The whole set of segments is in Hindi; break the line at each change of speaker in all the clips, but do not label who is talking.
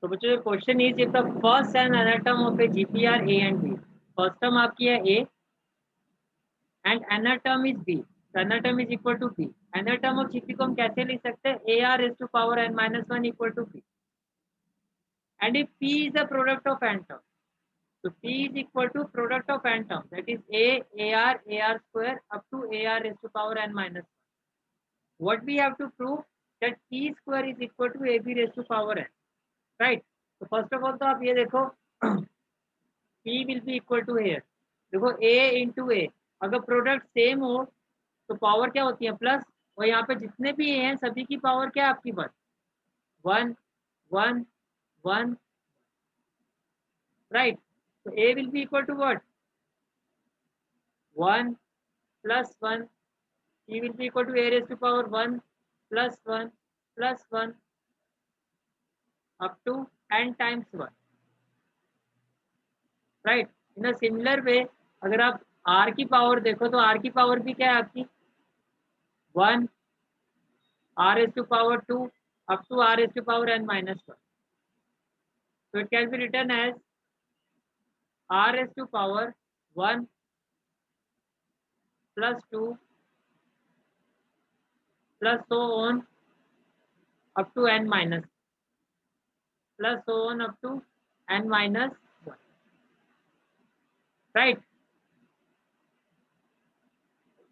तो बच्चों question is if the first and nth term of a GP are a and b, first term आपकी है a and nth term is b, nth term is equal to b. Nth term of GP को हम कैसे लिख सकते हैं, a r raise to power n minus one equal to b, and if p is the product of n term, so P is equal to product of n terms, that is AR square up to AR raised to power n minus 1. What we have to prove that P square is equal to AB raised to power n, right? So first of all तो आप ये देखो P will be equal to here, देखो A into A, अगर प्रोडक्ट सेम हो तो पावर क्या होती है प्लस, और यहाँ पे जितने भी A हैं सभी की पावर क्या है आपकी बस 1 1 1, right? So A will be equal to what, 1 plus 1, P will be equal to A raised to power 1 plus 1 plus 1 up to n times 1, right? In a similar way अगर आप R की पावर देखो तो R की पावर भी क्या है आपकी 1, R raised to power 2 up to R raised to power n minus 1. So it can be written as R raised to power 1 plus 2 plus so on up to n minus plus so on up to n minus 1, right?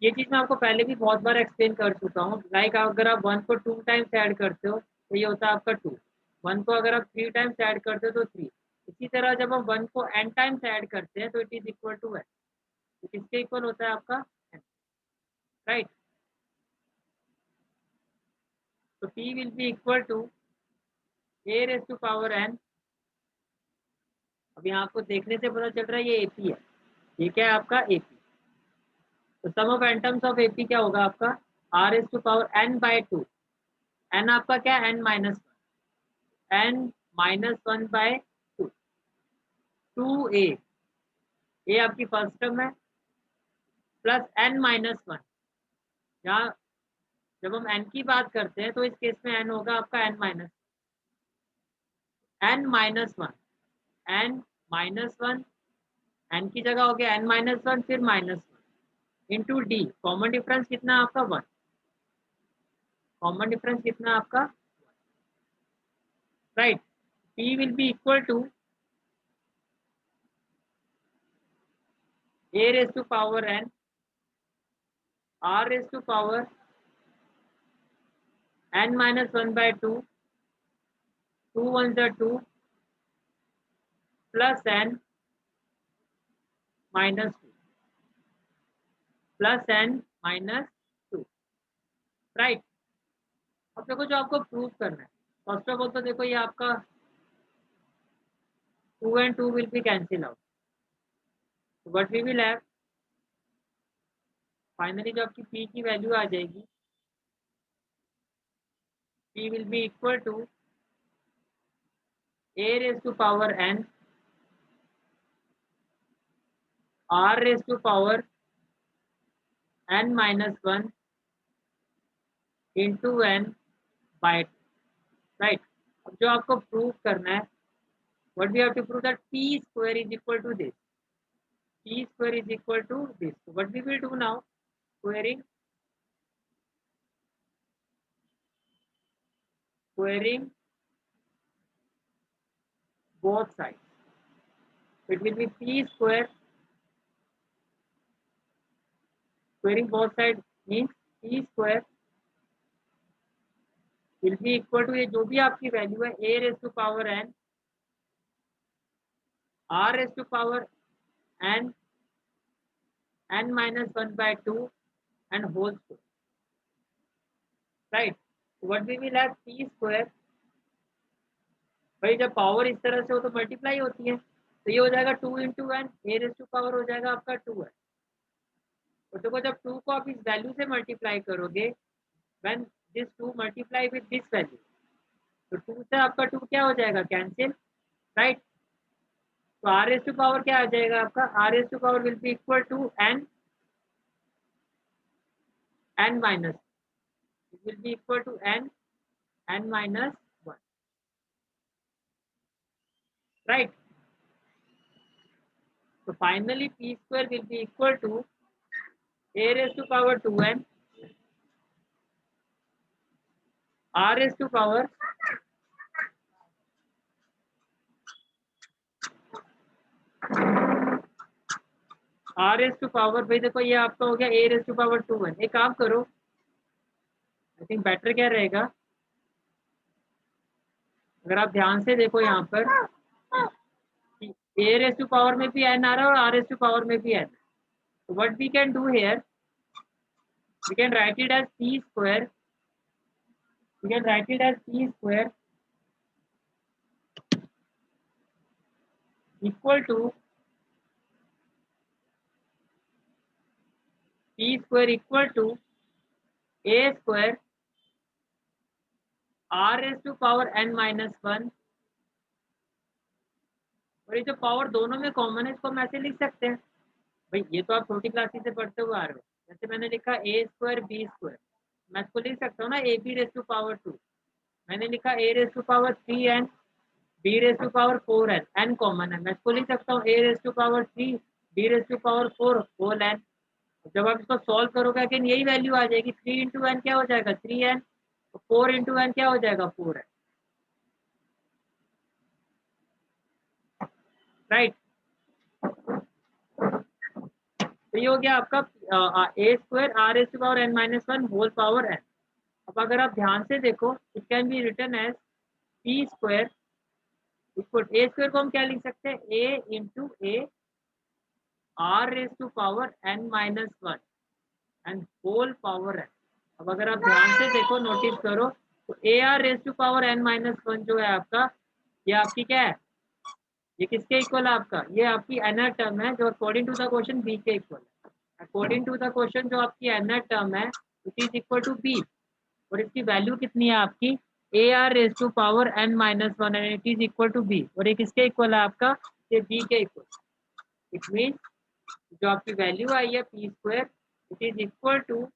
ये चीज मैं आपको पहले भी बहुत बार एक्सप्लेन कर चुका हूँ। लाइक अगर आप 1 को 2 टाइम्स ऐड करते हो तो ये होता है आपका 2, 1 को अगर आप 3 टाइम्स ऐड करते हो तो 3, इसी तरह जब हम 1 को n टाइम्स ऐड करते हैं तो it is equal to n, तो किसके इक्वल होता है आपका n, राइट? तो p will be equal to a raise to power n, अब यहाँ आपको देखने से पता चल रहा है ये AP है, ये क्या है आपका AP, तो sum of atoms of AP क्या होगा आपका r raise to power n by 2, n आपका क्या है n minus n minus 1 by 2, 2a, a आपकी फर्स्ट टर्म है प्लस n माइनस 1, यहाँ जब हम n की बात करते हैं तो इस केस में n होगा आपका n minus one, n minus one, n की जगह हो गया n माइनस वन फिर minus one into d, common difference कितना आपका 1, कॉमन डिफरेंस कितना आपका, right? p will be equal to a raise to power n r raise to power n minus one by 2, 2 1 2 plus n minus 2 plus n minus 2, right? अब देखो जो आपको प्रूव करना है, फर्स्ट ऑफ ऑल तो देखो ये आपका 2 and 2 will be cancel out, so what we will have finally जो आपकी p की वैल्यू आ जाएगी, p will be equal to a raised to power n r raised to power n minus 1 into n by 2, right? अब जो आपको प्रूव करना है, what we have to prove that p square is equal to this, p square is equal to this, so what we will do now, squaring both sides, it will be p square, squaring both sides means p square will be equal to, ये जो भी आपकी वैल्यू है a raise to power n r raise to power n n minus 1 by 2 and whole square, right? What we will have p square, भाई जब पावर इस तरह से हो तो मल्टीप्लाई होती है, तो ये हो जाएगा 2 into n, a raise to power हो जाएगा आपका 2 है, तो देखो जब 2 को आप इस वैल्यू से मल्टीप्लाई करोगे, when this 2 multiply with this value, तो 2 से आपका 2 क्या हो जाएगा कैंसिल, राइट? तो आर एस टू पावर क्या आ जाएगा आपका, raise to power will be equal to n minus, it will be equal to n minus 1, right? So finally p square will be equal to a raised to power 2n r raised to power r raised to power, भाई देखो ये आपका हो गया a raised to power 2n। एक काम करो, आई थिंक बेटर क्या रहेगा, अगर आप ध्यान से देखो यहाँ पर a raised to power में भी n आ रहा है और r raised to power में भी n। So what we can do here, we can write it as p square, we can write it as p square equal to p square equal to a square r raised to power n minus 1, और ये जो पावर दोनों में कॉमन है इसको हम ऐसे लिख सकते हैं, भाई ये तो आप छोटी क्लासेस से पढ़ते हुए आ रहे हो, जैसे मैंने लिखा a स्क्वायर b स्क्वायर, मैं इसको लिख सकता हूँ ना a b raise to power 2, मैंने लिखा a raise to power 3n b raise to power 4n, n common है, मैं इसको लिख सकता हूँ a raise to power 3 b raise to power 4 whole n। जब आप इसको सॉल्व करोगे अगेन यही वैल्यू आ जाएगी, 3 इंटू एन क्या हो जाएगा 3n, 4 इंटू एन क्या हो जाएगा 4n, राइट। तो ये हो गया आपका a square r raise to power n minus 1 whole power n। अब अगर आप ध्यान से देखो, it can be written as p square equal a square को हम क्या लिख सकते हैं, a into a r raise to power n minus 1 and whole power n। अब अगर आप ध्यान से देखो, नोटिस करो, तो a r raise to power n minus 1 जो है आपका, ये आपकी क्या है, ये किसके इक्वल है आपका, ये आपकी nr टर्म है जो according to the question b के इक्वल है। अकॉर्डिंग टू द क्वेश्चन जो आपकी nr टर्म है it is equal to b, और इसकी वैल्यू कितनी है आपकी a r raise to power n minus 1 and it is equal to b, और ये किसके इक्वल है आपका, ये b के इक्वल। इट मीन जो आपकी वैल्यू आई है p square it is equal to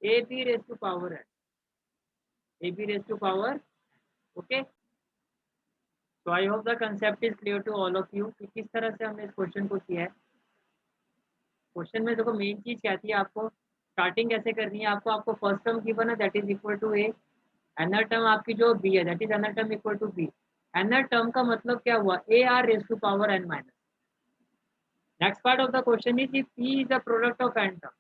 a b raise to power है, a b raise to power, okay. तो I hope the concept is clear to all of you कि किस तरह से हमने इस क्वेश्चन को किया है। क्वेश्चन में देखो मेन चीज क्या थी, आपको स्टार्टिंग कैसे करनी है, आपको फर्स्ट टर्म गिवन है that is equal to a, nth term आपकी जो बी है that is nth term equal to b. Nth term का मतलब क्या हुआ, a r raise to power n minus. Next part of the question is if p is the product of n term,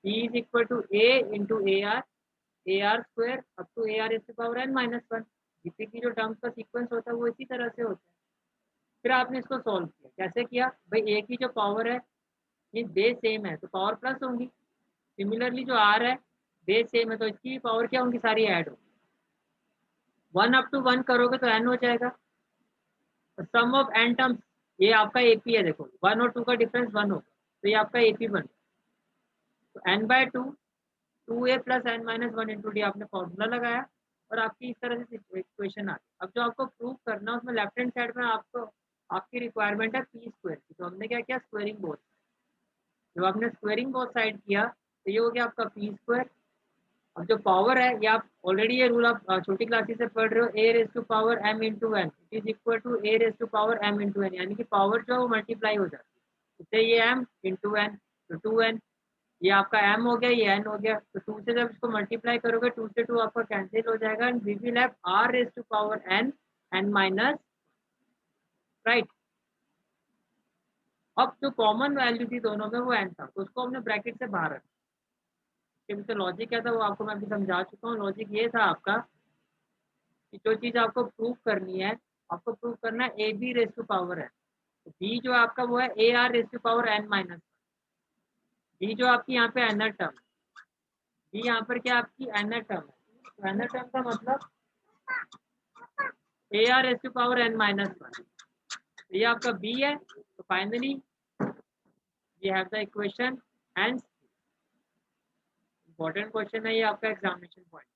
p is equal to a into a r square up to a r raise to power n minus 1। GP की जो टर्म्स का सीक्वेंस होता है वो इसी तरह से होता है। फिर आपने इसको सॉल्व किया, कैसे किया भाई, ए की जो पावर है ये बेस सेम है तो पावर प्लस होंगी, सिमिलरली जो आर है बेस सेम है तो इसकी पावर क्या होंगी, सारी ऐड होगी। 1 अप टू 1 करोगे तो n हो जाएगा, सम ऑफ n टर्म्स, ये आपका एपी है, देखो 1 और 2 का डिफरेंस 1 होगा तो ये आपका एपी बन गया। तो n by 2 2a plus n minus 1 into d आपने फॉर्मूला लगाया और आपकी इस तरह से इक्वेशन आ गई। अब जो आपको प्रूव करना है उसमें लेफ्ट हैंड साइड में आपको आपकी रिक्वायरमेंट है पी स्क्वायर की, तो हमने क्या किया स्क्वायरिंग बोथ। जब आपने स्क्वायरिंग बोथ साइड किया तो ये हो गया आपका पी स्क्वायर। अब जो पावर है ये आप ऑलरेडी ये रूल आप छोटी क्लासेस से पढ़ रहे हो, a raise to power m into n it is equal to a raise to power m into n, यानी कि पावर जो है वो मल्टीप्लाई हो जाती है, इससे ये एम इंटू एन तो 2n, ये आपका m हो गया ये n हो गया, तो 2 से जब इसको मल्टीप्लाई करोगे 2 से 2 आपका कैंसिल हो जाएगा and we will have r raise to power n minus, right. अब जो कॉमन वैल्यू थी दोनों में वो n था तो उसको हमने ब्रैकेट से बाहर रखा। तो लॉजिक क्या था वो आपको मैं अभी समझा चुका हूँ। लॉजिक ये था आपका कि जो चीज़ आपको प्रूव करनी है, आपको प्रूव करना है a b raise to power है, तो बी जो आपका वो है a r raise to power n minus, b जो आपकी यहाँ पे एनर टर्म, बी यहाँ पर क्या आपकी एनर टर्म है, तो एनर टर्म का मतलब a raise to power n minus 1, तो ये आपका बी है। तो फाइनली ये have the equation and important question है ये आपका एग्जामिनेशन पॉइंट।